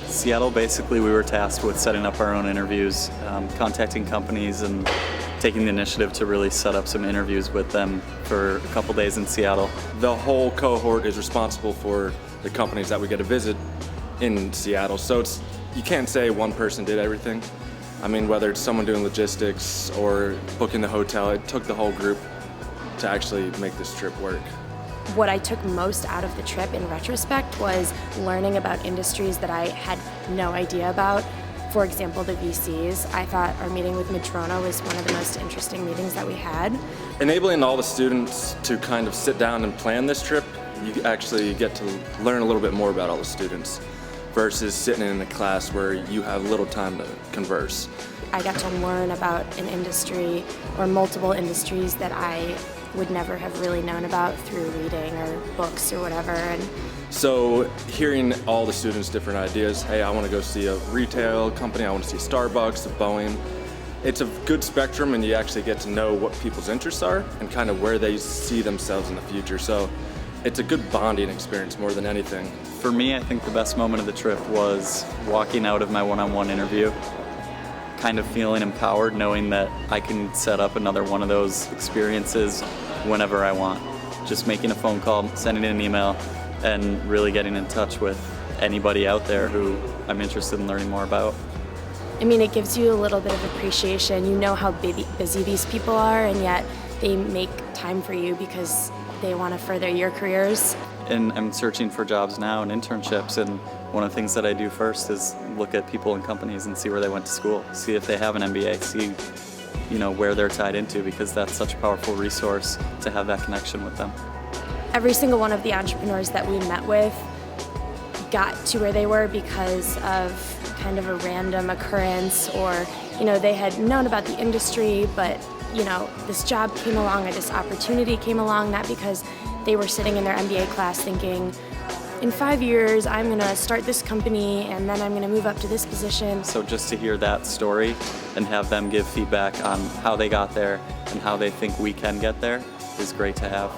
Seattle, basically we were tasked with setting up our own interviews, contacting companies and taking the initiative to really set up some interviews with them for a couple days in Seattle. The whole cohort is responsible for the companies that we get to visit in Seattle, so you can't say one person did everything. I mean, whether it's someone doing logistics or booking the hotel, it took the whole group to actually make this trip work. What I took most out of the trip in retrospect was learning about industries that I had no idea about. For example, the VCs. I thought our meeting with Madrona was one of the most interesting meetings that we had. Enabling all the students to kind of sit down and plan this trip, you actually get to learn a little bit more about all the students versus sitting in a class where you have little time to converse. I got to learn about an industry or multiple industries that I would never have really known about through reading or books or whatever. And so hearing all the students' different ideas, hey, I want to go see a retail company, I want to see Starbucks, a Boeing. It's a good spectrum, and you actually get to know what people's interests are and kind of where they see themselves in the future. So it's a good bonding experience more than anything. For me, I think the best moment of the trip was walking out of my one-on-one interview, kind of feeling empowered, knowing that I can set up another one of those experiences whenever I want. Just making a phone call, sending an email, and really getting in touch with anybody out there who I'm interested in learning more about. I mean, it gives you a little bit of appreciation. You know how busy these people are, and yet they make time for you because they want to further your careers. And I'm searching for jobs now and internships, and one of the things that I do first is look at people and companies and see where they went to school, see if they have an MBA, see where they're tied into, because that's such a powerful resource to have that connection with them. Every single one of the entrepreneurs that we met with got to where they were because of kind of a random occurrence, or they had known about the industry, but this job came along or this opportunity came along, not because they were sitting in their MBA class thinking, in 5 years I'm going to start this company and then I'm going to move up to this position. So just to hear that story and have them give feedback on how they got there and how they think we can get there is great to have.